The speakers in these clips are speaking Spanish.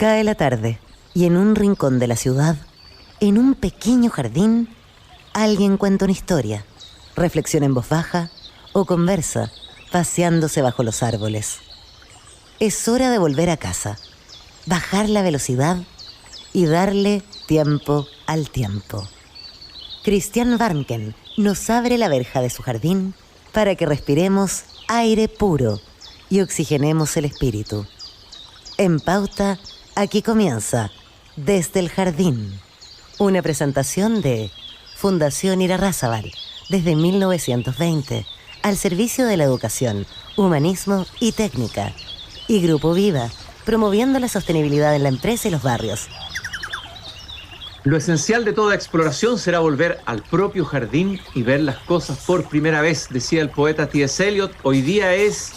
Cae la tarde y en un rincón de la ciudad, en un pequeño jardín, alguien cuenta una historia, reflexiona en voz baja o conversa, paseándose bajo los árboles. Es hora de volver a casa, bajar la velocidad y darle tiempo al tiempo. Christian Warnken nos abre la verja de su jardín para que respiremos aire puro y oxigenemos el espíritu. En Pauta, aquí comienza Desde el Jardín, una presentación de Fundación Irarrázaval, desde 1920, al servicio de la educación, humanismo y técnica. Y Grupo Viva, promoviendo la sostenibilidad en la empresa y los barrios. Lo esencial de toda exploración será volver al propio jardín y ver las cosas por primera vez, decía el poeta T.S. Eliot. Hoy día es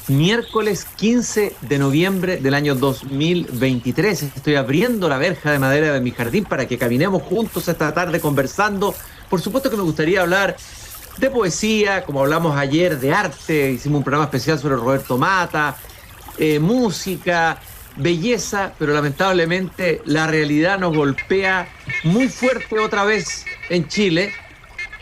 miércoles 15 de noviembre del año 2023. Estoy abriendo la verja de madera de mi jardín para que caminemos juntos esta tarde conversando. Por supuesto que me gustaría hablar de poesía, como hablamos ayer, de arte. Hicimos un programa especial sobre Roberto Mata, música, belleza, pero lamentablemente la realidad nos golpea muy fuerte otra vez en Chile.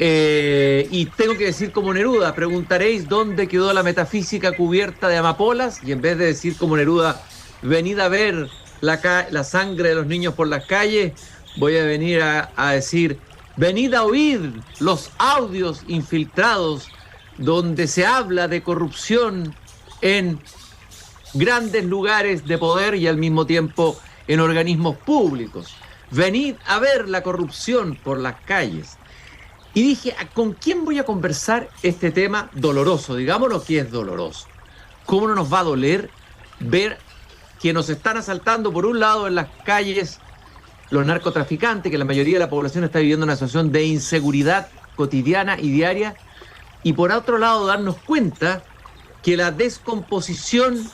Y tengo que decir como Neruda, preguntaréis dónde quedó la metafísica cubierta de amapolas, y en vez de decir como Neruda, venid a ver la sangre de los niños por las calles, voy a venir a decir, venid a oír los audios infiltrados donde se habla de corrupción en grandes lugares de poder y al mismo tiempo en organismos públicos. Venid a ver la corrupción por las calles. Y dije, ¿con quién voy a conversar este tema doloroso? Digámoslo que es doloroso. ¿Cómo no nos va a doler ver que nos están asaltando por un lado en las calles los narcotraficantes, que la mayoría de la población está viviendo una situación de inseguridad cotidiana y diaria, y por otro lado darnos cuenta que la descomposición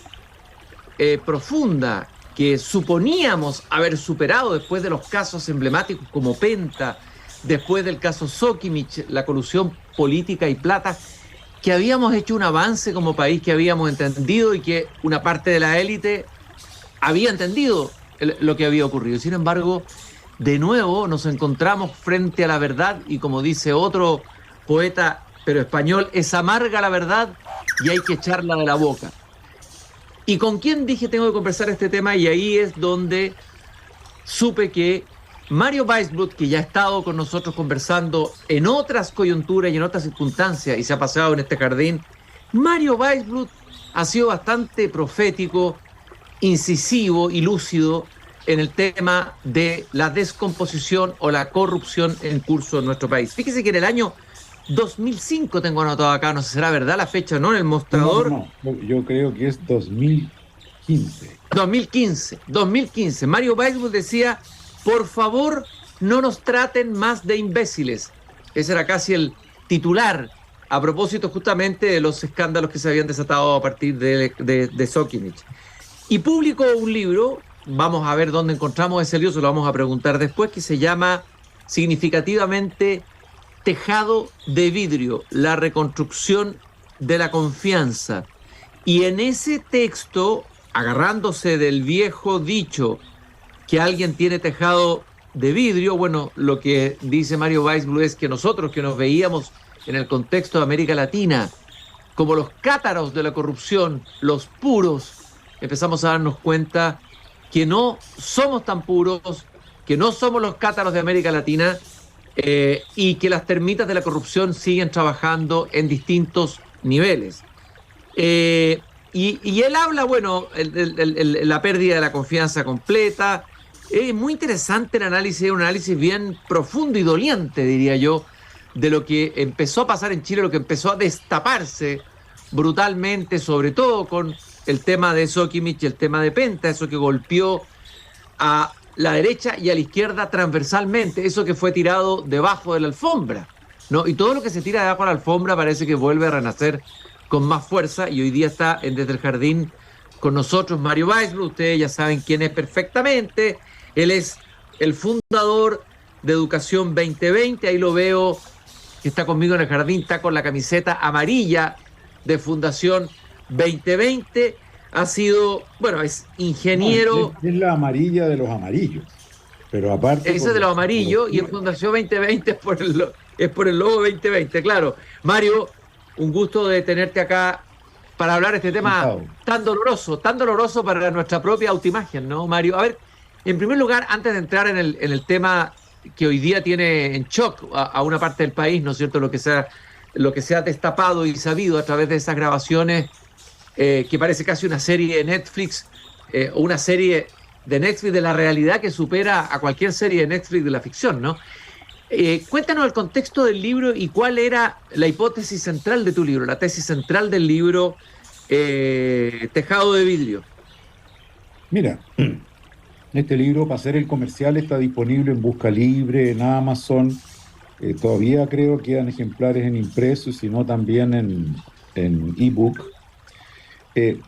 profunda que suponíamos haber superado después de los casos emblemáticos como Penta, después del caso Sokimich, la colusión política y plata, que habíamos hecho un avance como país, que habíamos entendido y que una parte de la élite había entendido lo que había ocurrido. Sin embargo, de nuevo nos encontramos frente a la verdad y, como dice otro poeta, pero español, es amarga la verdad y hay que echarla de la boca. ¿Y con quién dije tengo que conversar este tema? Y ahí es donde supe que Mario Weisbluth, que ya ha estado con nosotros conversando en otras coyunturas y en otras circunstancias y se ha paseado en este jardín, Mario Weisbluth ha sido bastante profético, incisivo y lúcido en el tema de la descomposición o la corrupción en curso en nuestro país. Fíjese que en el año 2005 tengo anotado acá, no sé si será verdad la fecha, ¿no? En el mostrador. No, yo creo que es 2015. 2015. Mario Weisbluth decía, por favor, no nos traten más de imbéciles. Ese era casi el titular, a propósito justamente de los escándalos que se habían desatado a partir de Sokimich. Y publicó un libro, vamos a ver dónde encontramos ese libro, se lo vamos a preguntar después, que se llama significativamente Tejado de vidrio, la reconstrucción de la confianza. Y en ese texto, agarrándose del viejo dicho que alguien tiene tejado de vidrio, bueno, lo que dice Mario Weisbluth es que nosotros que nos veíamos en el contexto de América Latina como los cátaros de la corrupción, los puros, empezamos a darnos cuenta que no somos tan puros, que no somos los cátaros de América Latina, y que las termitas de la corrupción siguen trabajando en distintos niveles. Y él habla, bueno, la pérdida de la confianza completa. Es muy interesante el análisis, un análisis bien profundo y doliente, diría yo, de lo que empezó a pasar en Chile, lo que empezó a destaparse brutalmente, sobre todo con el tema de Sokimich y el tema de Penta, eso que golpeó a la derecha y a la izquierda transversalmente, eso que fue tirado debajo de la alfombra, ¿no? Y todo lo que se tira debajo de la alfombra parece que vuelve a renacer con más fuerza, y hoy día está Desde el Jardín con nosotros Mario Weisbluth. Ustedes ya saben quién es perfectamente. Él es el fundador de Educación 2020, ahí lo veo que está conmigo en el jardín, está con la camiseta amarilla de Fundación 2020. ha sido, bueno, es No, ingeniero. es la amarilla de los amarillos, pero aparte Ese por es de la los amarillos y el simbología. Fundación 2020 es por el logo 2020, claro. Mario, un gusto de tenerte acá para hablar de este tema Encantado. tan doloroso para nuestra propia autoimagen, ¿no, Mario? A ver, en primer lugar, antes de entrar en el tema que hoy día tiene en shock a una parte del país, ¿no es cierto? Lo que se ha destapado y sabido a través de esas grabaciones, que parece casi una serie de Netflix, o una serie de Netflix de la realidad que supera a cualquier serie de Netflix de la ficción, ¿no? Cuéntanos el contexto del libro y cuál era la hipótesis central de tu libro, la tesis central del libro, Tejado de Vidrio. Mira, este libro, para hacer el comercial, está disponible en Busca Libre, en Amazon. Todavía creo que quedan ejemplares en impreso, sino también en ebook. Eh,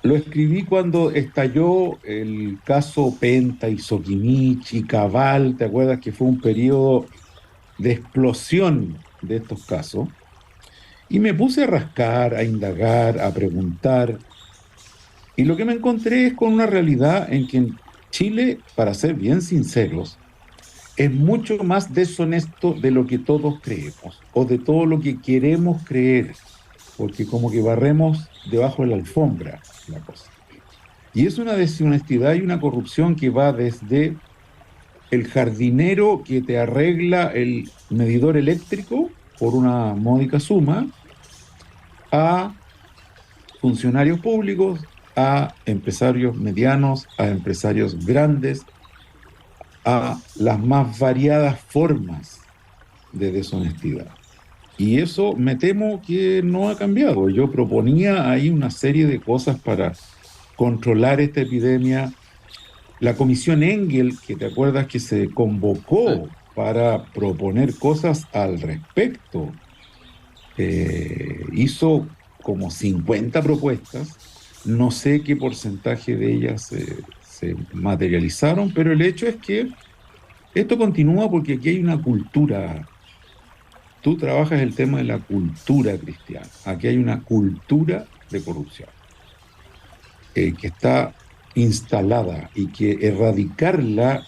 lo escribí cuando estalló el caso Penta y Sokimichi, Cabal, ¿te acuerdas que fue un periodo de explosión de estos casos? Y me puse a rascar, a indagar, a preguntar. Y lo que me encontré es con una realidad en que en Chile, para ser bien sinceros, es mucho más deshonesto de lo que todos creemos o de todo lo que queremos creer, porque como que barremos debajo de la alfombra la cosa. Y es una deshonestidad y una corrupción que va desde el jardinero que te arregla el medidor eléctrico por una módica suma, a funcionarios públicos, a empresarios medianos, a empresarios grandes, a las más variadas formas de deshonestidad. Y eso me temo que no ha cambiado. Yo proponía ahí una serie de cosas para controlar esta epidemia. La comisión Engel, que te acuerdas que se convocó para proponer cosas al respecto, hizo como 50 propuestas. No sé qué porcentaje de ellas se materializaron, pero el hecho es que esto continúa porque aquí hay una cultura. Tú trabajas el tema de la cultura cristiana. Aquí hay una cultura de corrupción que está instalada y que erradicarla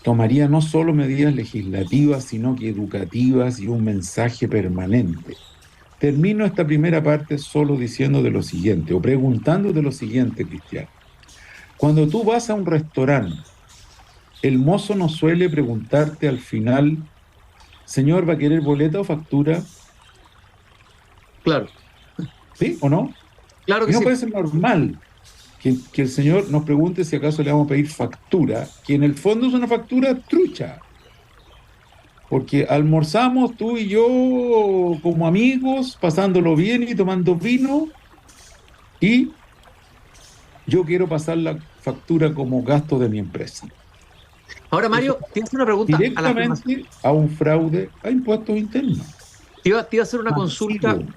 tomaría no solo medidas legislativas, sino que educativas y un mensaje permanente. Termino esta primera parte solo diciéndote lo siguiente, o preguntándote lo siguiente, Cristian. Cuando tú vas a un restaurante, el mozo no suele preguntarte al final, señor, ¿va a querer boleta o factura? Claro, ¿Sí o no? claro Y que no sí. puede ser normal que el señor nos pregunte si acaso le vamos a pedir factura, que en el fondo es una factura trucha, porque almorzamos tú y yo como amigos, pasándolo bien y tomando vino, y yo quiero pasar la factura como gasto de mi empresa. Ahora, Eso Mario, tienes una pregunta a la afirmación. directamente a un fraude a impuestos internos. Te iba a hacer una consulta Masivo.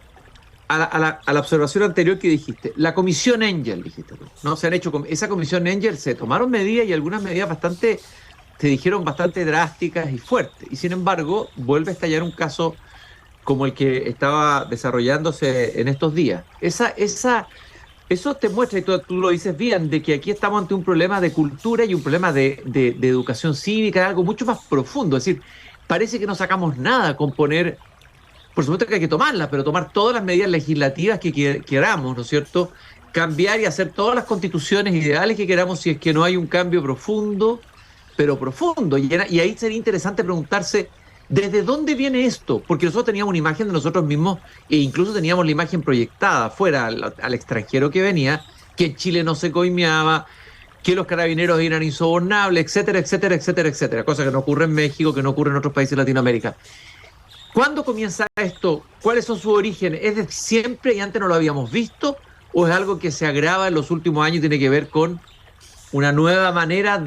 a la observación anterior que dijiste. La comisión Engel, dijiste tú, ¿no? Se han hecho, esa comisión Engel se tomaron medidas y algunas medidas bastante, te dijeron, bastante drásticas y fuertes. Y sin embargo, vuelve a estallar un caso como el que estaba desarrollándose en estos días. Eso te muestra, y tú lo dices bien, de que aquí estamos ante un problema de cultura y un problema de educación cívica, algo mucho más profundo. Es decir, parece que no sacamos nada con poner, por supuesto que hay que tomarlas, pero tomar todas las medidas legislativas que queramos, ¿no es cierto? Cambiar y hacer todas las constituciones ideales que queramos si es que no hay un cambio profundo, pero profundo. Y ahí sería interesante preguntarse, ¿desde dónde viene esto? Porque nosotros teníamos una imagen de nosotros mismos e incluso teníamos la imagen proyectada afuera al extranjero que venía, que en Chile no se coimeaba, que los carabineros eran insobornables, etcétera, etcétera, etcétera, etcétera. Cosa que no ocurre en México, que no ocurre en otros países de Latinoamérica. ¿Cuándo comienza esto? ¿Cuáles son sus orígenes? ¿Es de siempre y antes no lo habíamos visto? ¿O es algo que se agrava en los últimos años y tiene que ver con una nueva manera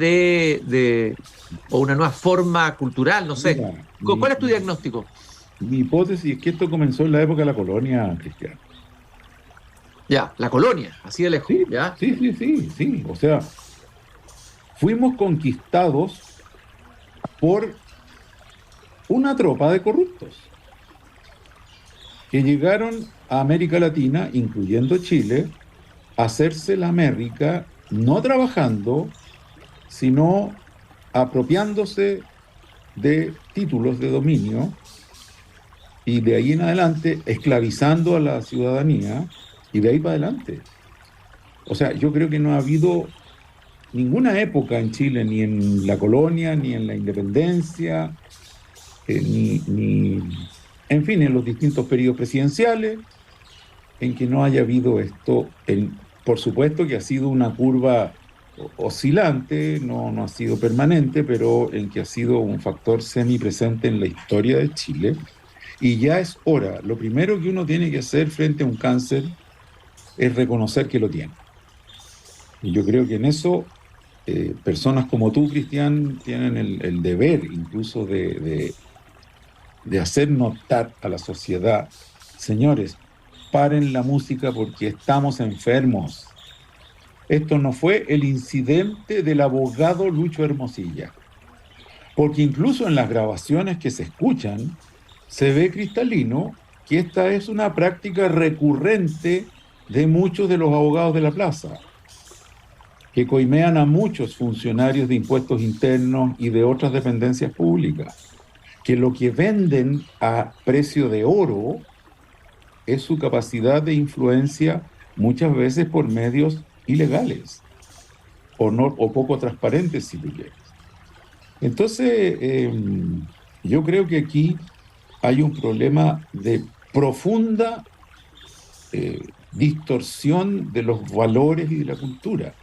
o una nueva forma cultural? No sé. Mira, ¿Cuál es tu diagnóstico? mi hipótesis es que esto comenzó en la época de la colonia, Cristian. Ya, la colonia, así de lejos, Sí, ¿ya? sí, sí, sí, sí. O sea, fuimos conquistados por una tropa de corruptos que llegaron a América Latina, incluyendo Chile, hacerse la América no trabajando, sino apropiándose de títulos de dominio y de ahí en adelante esclavizando a la ciudadanía y de ahí para adelante. O sea, yo creo que no ha habido ninguna época en Chile, ni en la colonia, ni en la independencia, en fin, en los distintos periodos presidenciales, en que no haya habido esto. Por supuesto que ha sido una curva oscilante, no ha sido permanente, pero en que ha sido un factor semipresente en la historia de Chile. Y ya es hora. Lo primero que uno tiene que hacer frente a un cáncer es reconocer que lo tiene. Y yo creo que en eso personas como tú, Cristian, tienen el deber incluso de hacer notar a la sociedad, señores, paren la música porque estamos enfermos. Esto no fue el incidente del abogado Lucho Hermosilla, porque incluso en las grabaciones que se escuchan, se ve cristalino que esta es una práctica recurrente de muchos de los abogados de la plaza, que coimean a muchos funcionarios de impuestos internos y de otras dependencias públicas, que lo que venden a precio de oro es su capacidad de influencia muchas veces por medios ilegales o poco transparentes, si tú quieres. Entonces, yo creo que aquí hay un problema de profunda distorsión de los valores y de la cultura.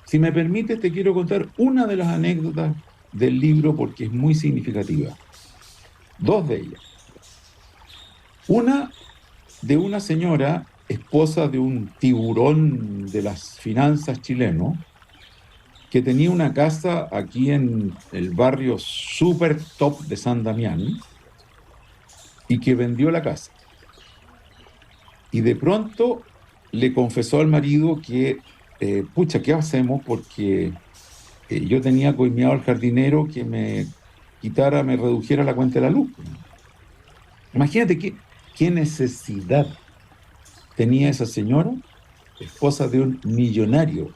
Si me permites, te quiero contar una de las anécdotas del libro porque es muy significativa. Dos de ellas. Una de una señora, esposa de un tiburón de las finanzas chileno, que tenía una casa aquí en el barrio super top de San Damián y que vendió la casa. Y de pronto le confesó al marido que, pucha, ¿qué hacemos? Porque yo tenía coimeado al jardinero que me redujera la cuenta de la luz. Imagínate qué necesidad tenía esa señora, esposa de un millonario,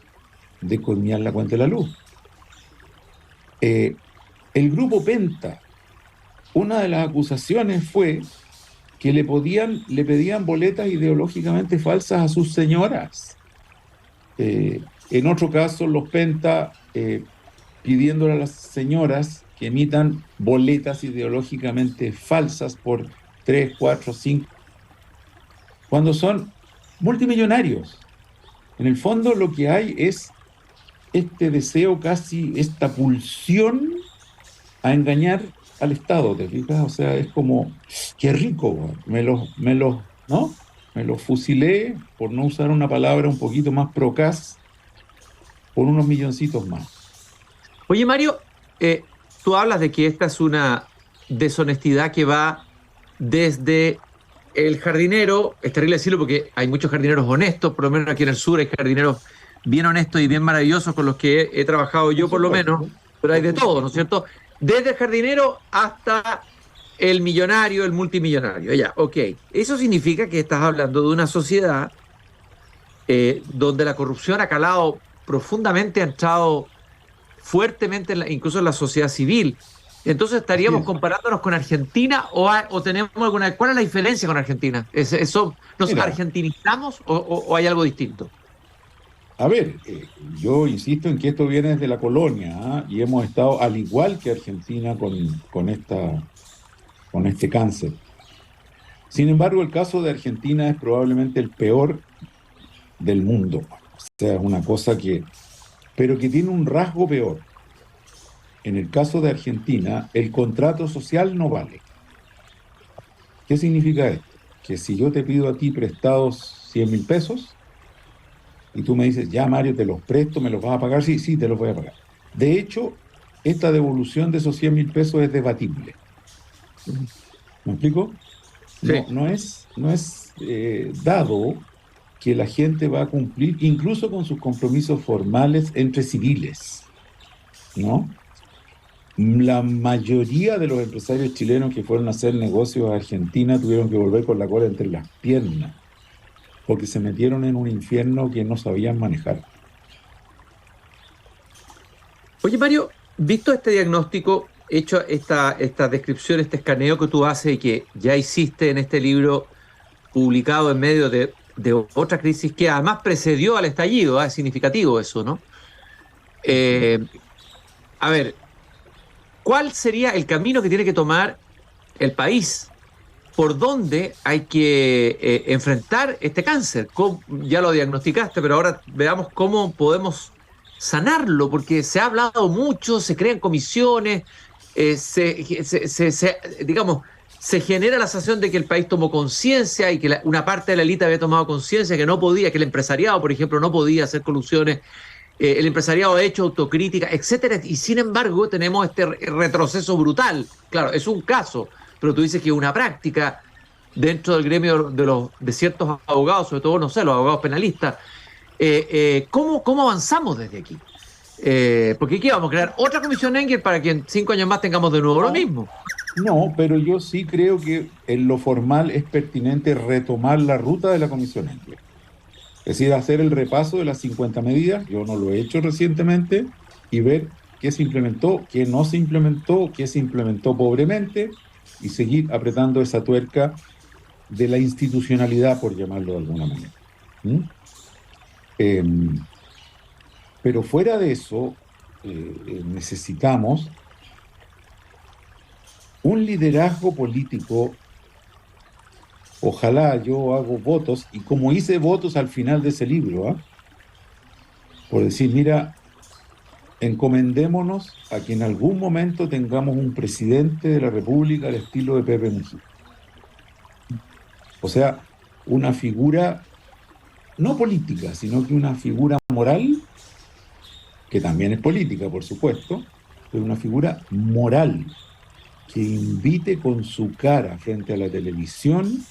de coimear la cuenta de la luz. El grupo Penta, una de las acusaciones fue que le pedían boletas ideológicamente falsas a sus señoras. En otro caso, los Penta pidiéndole a las señoras que emitan boletas ideológicamente falsas por 3, 4, 5, cuando son multimillonarios. En el fondo lo que hay es este deseo, casi esta pulsión a engañar al Estado, ¿te fijas? O sea, es como, qué rico, ¿no? Me los fusilé, por no usar una palabra un poquito más procaz, por unos milloncitos más. Oye, Mario, tú hablas de que esta es una deshonestidad que va desde el jardinero, es terrible decirlo porque hay muchos jardineros honestos, por lo menos aquí en el sur hay jardineros bien honestos y bien maravillosos con los que he trabajado yo por lo menos, pero hay de todo, ¿no es cierto? Desde el jardinero hasta el millonario, el multimillonario. Ya, ok. Eso significa que estás hablando de una sociedad donde la corrupción ha calado profundamente, ha entrado fuertemente, incluso en la sociedad civil. Entonces, ¿estaríamos comparándonos con Argentina o tenemos alguna... ¿Cuál es la diferencia con Argentina? ¿Nos argentinizamos o hay algo distinto? A ver, yo insisto en que esto viene desde la colonia, y hemos estado al igual que Argentina con este cáncer. Sin embargo, el caso de Argentina es probablemente el peor del mundo. O sea, es una cosa pero que tiene un rasgo peor. En el caso de Argentina, el contrato social no vale. ¿Qué significa esto? Que si yo te pido a ti prestados 100.000 pesos, y tú me dices, ya Mario, te los presto, ¿me los vas a pagar? Sí, sí, te los voy a pagar. De hecho, esta devolución de esos 100.000 pesos es debatible. ¿Me explico? Sí. No es dado que la gente va a cumplir incluso con sus compromisos formales entre civiles, ¿no? La mayoría de los empresarios chilenos que fueron a hacer negocios a Argentina tuvieron que volver con la cola entre las piernas. porque se metieron en un infierno que no sabían manejar. Oye, Mario, visto este diagnóstico, hecho esta descripción, este escaneo que tú haces y que ya hiciste en este libro publicado en medio de otra crisis que además precedió al estallido, es significativo eso, ¿no? Eh, a ver, ¿cuál sería el camino que tiene que tomar el país? ¿Por dónde hay que enfrentar este cáncer? Ya lo diagnosticaste, pero ahora veamos cómo podemos sanarlo, porque se ha hablado mucho, se crean comisiones, digamos, se genera la sensación de que el país tomó conciencia y que una parte de la élite había tomado conciencia que no podía, que el empresariado, por ejemplo, no podía hacer colusiones, el empresariado ha hecho autocrítica, etcétera, y sin embargo tenemos este retroceso brutal. Claro, es un caso, pero tú dices que es una práctica dentro del gremio de ciertos abogados, sobre todo, no sé, los abogados penalistas. ¿Cómo avanzamos desde aquí? Porque aquí vamos a crear otra comisión Engel para que en 5 años más tengamos de nuevo lo mismo. No, pero yo sí creo que en lo formal es pertinente retomar la ruta de la Comisión Engel. Es decir, hacer el repaso de las 50 medidas, yo no lo he hecho recientemente, y ver qué se implementó, qué no se implementó, qué se implementó pobremente, y seguir apretando esa tuerca de la institucionalidad, por llamarlo de alguna manera. ¿Mm? Eh, pero fuera de eso, necesitamos un liderazgo político. Ojalá yo hago votos, y como hice votos al final de ese libro, ¿ah? Por decir, mira, encomendémonos a que en algún momento tengamos un presidente de la República al estilo de Pepe Mujica. O sea, una figura no política, sino que una figura moral, que también es política, por supuesto, pero una figura moral que invite con su cara frente a la televisión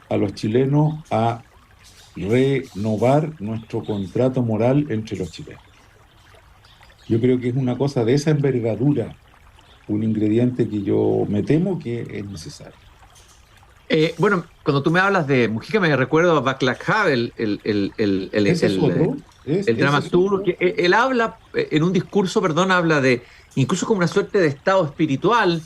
a los chilenos a renovar nuestro contrato moral entre los chilenos. Yo creo que es una cosa de esa envergadura, un ingrediente que yo me temo que es necesario. Bueno, cuando tú me hablas de Mujica me recuerdo a Václav Havel, Ese es otro. el dramaturgo, que él habla, en un discurso, perdón, habla de incluso como una suerte de estado espiritual.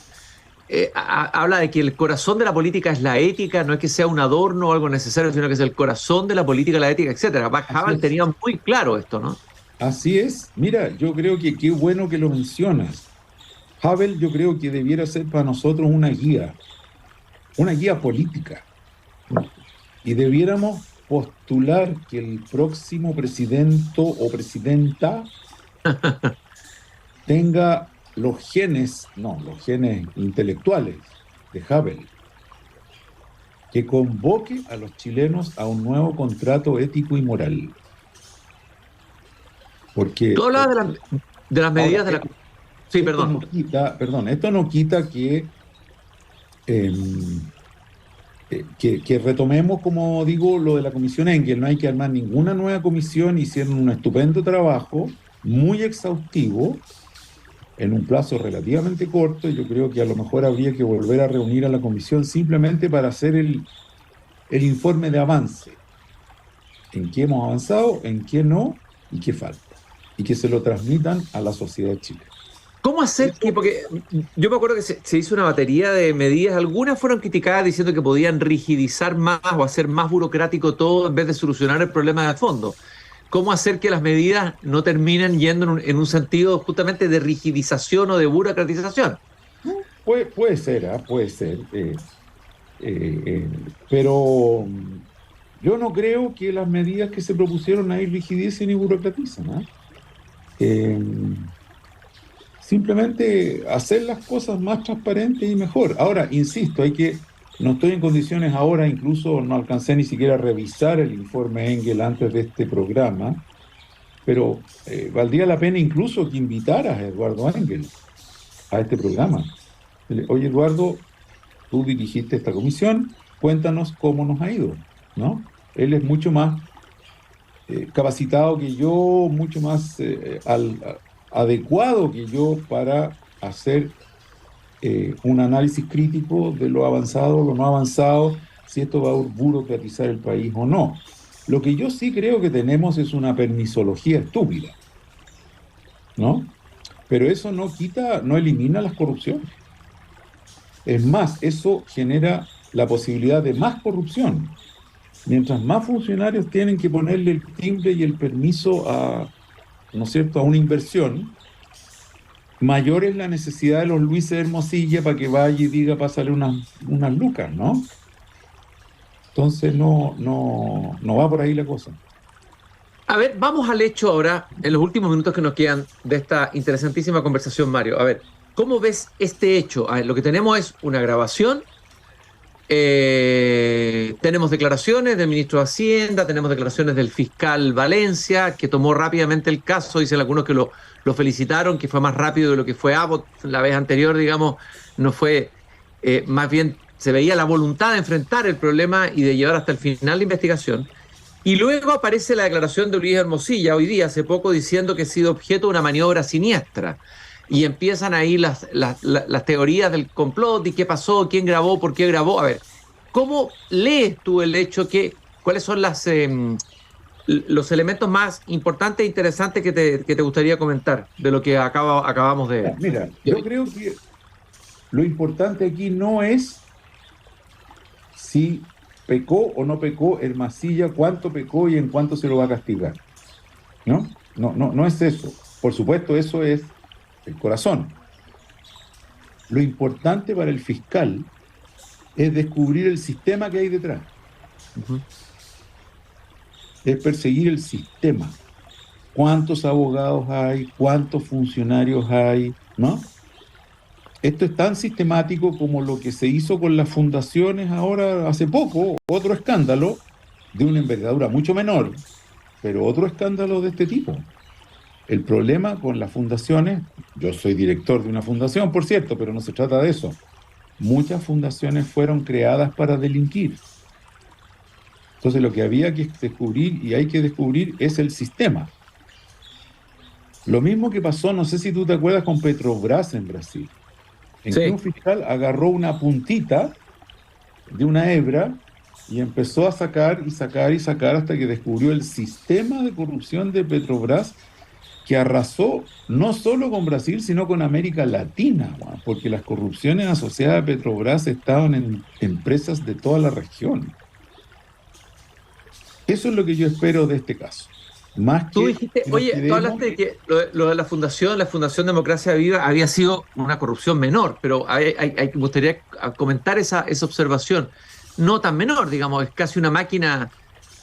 Habla de que el corazón de la política es la ética, no es que sea un adorno o algo necesario, sino que es el corazón de la política, la ética, etcétera. Václav Havel tenía muy claro esto, ¿no? Así es. Mira, yo creo que qué bueno que lo mencionas. Havel yo creo que debiera ser para nosotros una guía política. Y debiéramos postular que el próximo presidente o presidenta tenga los genes intelectuales de Havel, que convoque a los chilenos a un nuevo contrato ético y moral. Porque tú hablabas de las medidas ahora, de la... Sí, perdón. Esto no quita que retomemos, como digo, lo de la Comisión Engel. No hay que armar ninguna nueva comisión, hicieron un estupendo trabajo, muy exhaustivo, en un plazo relativamente corto. Yo creo que a lo mejor habría que volver a reunir a la comisión simplemente para hacer el informe de avance. En qué hemos avanzado, en qué no y qué falta. Y que se lo transmitan a la sociedad chilena. ¿Cómo hacer que, porque yo me acuerdo que se hizo una batería de medidas, algunas fueron criticadas diciendo que podían rigidizar más o hacer más burocrático todo en vez de solucionar el problema de fondo? ¿Cómo hacer que las medidas no terminen yendo en un sentido justamente de rigidización o de burocratización? Puede ser, pero yo no creo que las medidas que se propusieron ahí rigidicen y burocratizan, ¿eh? Simplemente hacer las cosas más transparentes y mejor. Ahora, insisto, no estoy en condiciones ahora, incluso no alcancé ni siquiera a revisar el informe Engel antes de este programa, pero valdría la pena incluso que invitaras a Eduardo Engel a este programa. Oye, Eduardo, tú dirigiste esta comisión, cuéntanos cómo nos ha ido, ¿no? Él es mucho más capacitado que yo, mucho más adecuado que yo para hacer un análisis crítico de lo avanzado, lo no avanzado, si esto va a burocratizar el país o no. Lo que yo sí creo que tenemos es una permisología estúpida, ¿no? Pero eso no quita, no elimina las corrupciones. Es más, eso genera la posibilidad de más corrupción. Mientras más funcionarios tienen que ponerle el timbre y el permiso a, ¿no es cierto?, a una inversión, mayor es la necesidad de los Luises de Hermosilla para que vaya y diga, pásale unas lucas, ¿no? Entonces no va por ahí la cosa. A ver, vamos al hecho ahora, en los últimos minutos que nos quedan de esta interesantísima conversación, Mario. A ver, ¿cómo ves este hecho? A ver, lo que tenemos es una grabación, tenemos declaraciones del ministro de Hacienda, tenemos declaraciones del fiscal Valencia, que tomó rápidamente el caso, dicen algunos que lo felicitaron, que fue más rápido de lo que fue Abbott la vez anterior, digamos, no fue, más bien se veía la voluntad de enfrentar el problema y de llevar hasta el final la investigación. Y luego aparece la declaración de Luis Hermosilla hoy día, hace poco, diciendo que ha sido objeto de una maniobra siniestra. Y empiezan ahí las teorías del complot y qué pasó, quién grabó, por qué grabó. A ver, ¿cómo lees tú el hecho? ¿Cuáles son los elementos más importantes e interesantes que te gustaría comentar de lo que acabamos de ver? Mira, yo creo que lo importante aquí no es si pecó o no pecó Hermosilla, cuánto pecó y en cuánto se lo va a castigar. No es eso. Por supuesto, eso es el corazón. Lo importante para el fiscal es descubrir el sistema que hay detrás. Uh-huh. Es perseguir el sistema. ¿Cuántos abogados hay? ¿Cuántos funcionarios hay? ¿No? Esto es tan sistemático como lo que se hizo con las fundaciones ahora hace poco, otro escándalo de una envergadura mucho menor, pero otro escándalo de este tipo. El problema con las fundaciones, yo soy director de una fundación, por cierto, pero no se trata de eso. Muchas fundaciones fueron creadas para delinquir. Entonces lo que había que descubrir y hay que descubrir es el sistema. Lo mismo que pasó, no sé si tú te acuerdas, con Petrobras en Brasil. En Sí. que un fiscal agarró una puntita de una hebra y empezó a sacar y sacar y sacar hasta que descubrió el sistema de corrupción de Petrobras, que arrasó no solo con Brasil, sino con América Latina, porque las corrupciones asociadas a Petrobras estaban en empresas de toda la región. Eso es lo que yo espero de este caso. Más Tú que dijiste, nos oye, tú quedemos- hablaste de que lo de la Fundación Democracia Viva había sido una corrupción menor, pero me gustaría comentar esa observación. No tan menor, digamos, es casi una máquina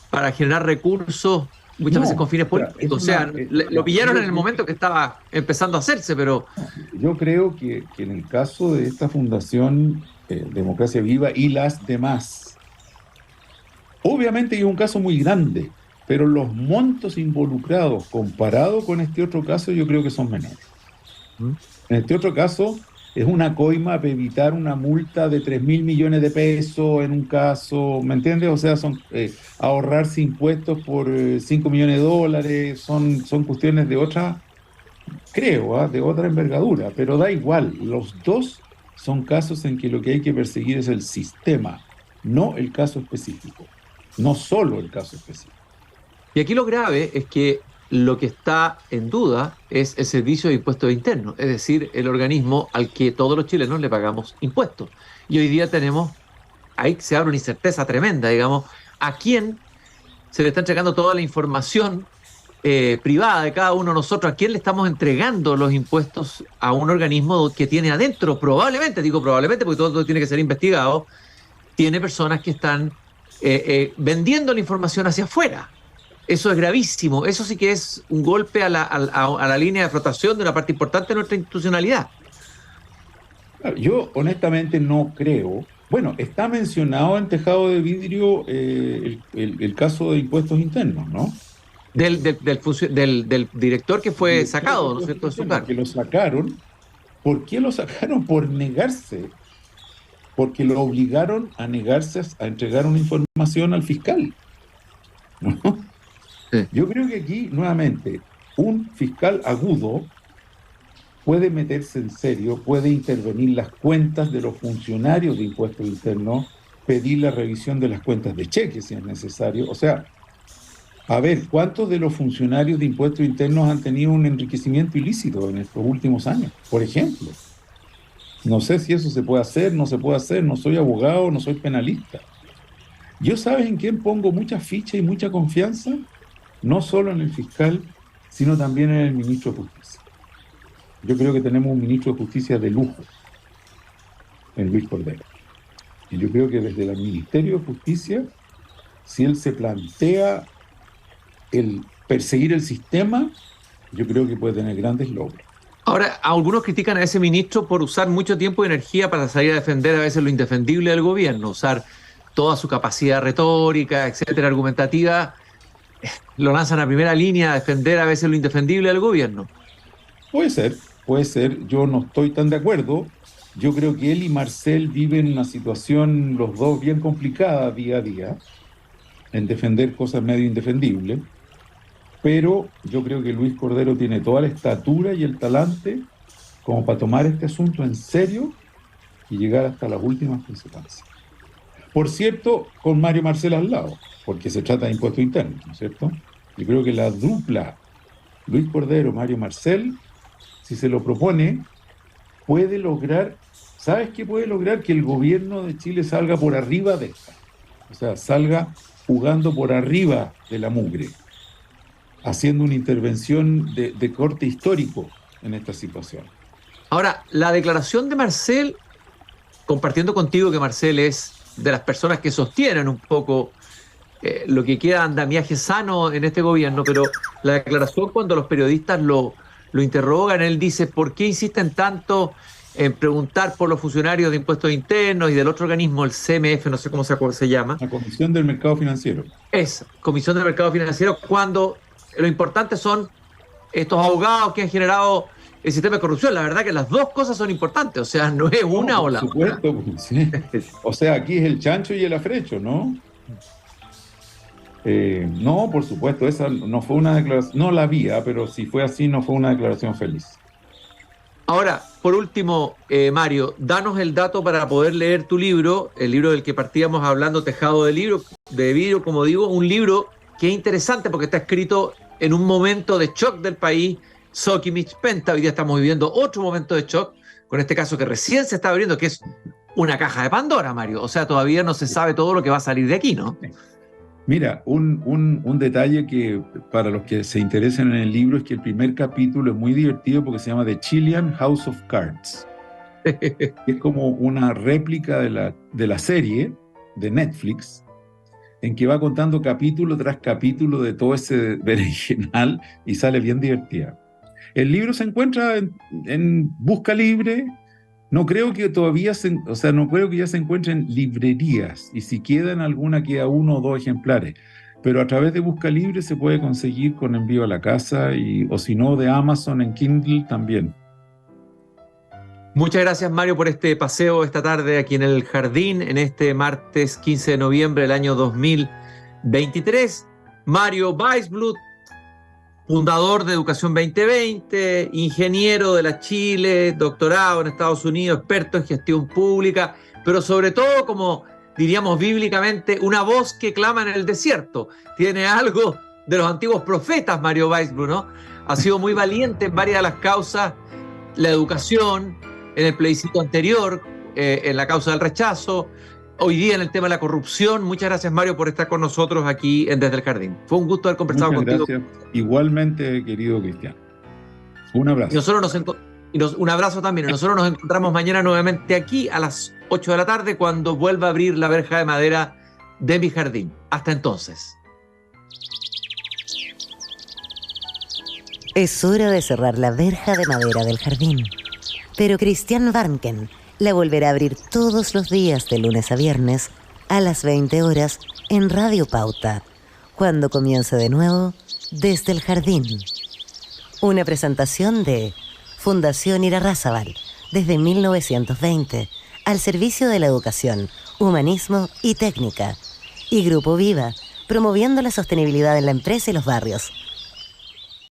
para generar recursos, muchas veces con fines políticos. O sea, lo pillaron en el momento que estaba empezando a hacerse, pero Yo creo que en el caso de esta fundación Democracia Viva y las demás, obviamente es un caso muy grande, pero los montos involucrados comparado con este otro caso yo creo que son menores. En este otro caso es una coima para evitar una multa de 3.000 millones de pesos en un caso, ¿me entiendes? O sea, son ahorrarse impuestos por 5 millones de dólares, son cuestiones de otra, creo, de otra envergadura, pero da igual, los dos son casos en que lo que hay que perseguir es el sistema, no el caso específico, no solo el caso específico. y aquí lo grave es que lo que está en duda es el Servicio de Impuestos Internos, es decir, el organismo al que todos los chilenos le pagamos impuestos. Y hoy día ahí se abre una incerteza tremenda, digamos, a quién se le está entregando toda la información privada de cada uno de nosotros, a quién le estamos entregando los impuestos a un organismo que tiene adentro, probablemente, digo probablemente porque todo tiene que ser investigado, tiene personas que están vendiendo la información hacia afuera. Eso es gravísimo, eso sí que es un golpe a la línea de flotación de una parte importante de nuestra institucionalidad. Yo honestamente no creo. Bueno, está mencionado en Tejado de Vidrio el caso de impuestos internos, ¿no? Del director que fue sacado, ¿no es cierto?, de su cargo. Que lo sacaron. ¿Por qué lo sacaron? Por negarse. Porque lo obligaron a negarse a entregar una información al fiscal, ¿no? Sí. Yo creo que aquí, nuevamente, un fiscal agudo puede meterse en serio, puede intervenir las cuentas de los funcionarios de impuestos internos, pedir la revisión de las cuentas de cheques si es necesario. O sea, A ver, ¿cuántos de los funcionarios de impuestos internos han tenido un enriquecimiento ilícito en estos últimos años? Por ejemplo, no sé si eso se puede hacer, no se puede hacer, no soy abogado, no soy penalista. Yo, ¿sabes en quién pongo mucha ficha y mucha confianza? No solo en el fiscal, sino también en el ministro de Justicia. Yo creo que tenemos un ministro de Justicia de lujo, en Luis Cordero. Y yo creo que desde el Ministerio de Justicia, si él se plantea el perseguir el sistema, yo creo que puede tener grandes logros. Ahora, algunos critican a ese ministro por usar mucho tiempo y energía para salir a defender a veces lo indefendible del gobierno, usar toda su capacidad retórica, etcétera, argumentativa, lo lanzan a primera línea a defender a veces lo indefendible del gobierno. Puede ser, yo no estoy tan de acuerdo. Yo creo que él y Marcel viven una situación, los dos, bien complicada día a día, en defender cosas medio indefendibles, pero yo creo que Luis Cordero tiene toda la estatura y el talante como para tomar este asunto en serio y llegar hasta las últimas consecuencias. Por cierto, con Mario Marcel al lado, porque se trata de impuestos internos, ¿no es cierto? Yo creo que la dupla Luis Cordero, Mario Marcel, si se lo propone, puede lograr, ¿sabes qué puede lograr? Que el gobierno de Chile salga por arriba de esta. O sea, salga jugando por arriba de la mugre, haciendo una intervención de corte histórico en esta situación. Ahora, la declaración de Marcel, compartiendo contigo que Marcel es de las personas que sostienen un poco lo que queda andamiaje sano en este gobierno, pero la declaración cuando los periodistas lo interrogan, él dice, ¿por qué insisten tanto en preguntar por los funcionarios de impuestos internos y del otro organismo, el CMF, no sé cómo se llama? La Comisión del Mercado Financiero. Es, Comisión del Mercado Financiero, cuando lo importante son estos abogados que han generado el sistema de corrupción. La verdad que las dos cosas son importantes, o sea, no es una o la otra. Por supuesto, sí. O sea, aquí es el chancho y el afrecho, ¿no? No, por supuesto, esa no fue una declaración, no la había, pero si fue así, no fue una declaración feliz. Ahora, por último, Mario, danos el dato para poder leer tu libro, el libro del que partíamos hablando, Tejado de vidrio, como digo, un libro que es interesante porque está escrito en un momento de shock del país, Sokimich Penta. Hoy día estamos viviendo otro momento de shock, con este caso que recién se está abriendo, que es una caja de Pandora, Mario. O sea, todavía no se sabe todo lo que va a salir de aquí, ¿no? Mira, un detalle que para los que se interesen en el libro es que el primer capítulo es muy divertido porque se llama The Chilean House of Cards. Es como una réplica de la serie de Netflix, en que va contando capítulo tras capítulo de todo ese berenjenal y sale bien divertida. El libro se encuentra en Busca Libre. No creo que todavía no creo que ya se encuentren librerías, y si quedan alguna, queda 1 o 2 ejemplares, pero a través de Busca Libre se puede conseguir con envío a la casa, o si no, de Amazon en Kindle también. Muchas gracias, Mario, por este paseo esta tarde aquí en el Jardín, en este martes 15 de noviembre del año 2023. Mario Weisblut, fundador de Educación 2020, ingeniero de la Chile, doctorado en Estados Unidos, experto en gestión pública, pero sobre todo, como diríamos bíblicamente, una voz que clama en el desierto. Tiene algo de los antiguos profetas, Mario Weisblut, ¿no? Ha sido muy valiente en varias de las causas, la educación, en el plebiscito anterior, en la causa del rechazo, hoy día en el tema de la corrupción. Muchas gracias, Mario, por estar con nosotros aquí en Desde el Jardín. Fue un gusto haber conversado contigo. Gracias. Igualmente, querido Cristian. Un abrazo. Un abrazo también. Nosotros nos encontramos mañana nuevamente aquí a las 8 de la tarde cuando vuelva a abrir la verja de madera de mi jardín. Hasta entonces. Es hora de cerrar la verja de madera del jardín. Pero Cristian Warnken la volverá a abrir todos los días de lunes a viernes a las 20 horas en Radio Pauta, cuando comience de nuevo Desde el Jardín. Una presentación de Fundación Irarrázaval, desde 1920, al servicio de la educación, humanismo y técnica. Y Grupo Viva, promoviendo la sostenibilidad en la empresa y los barrios.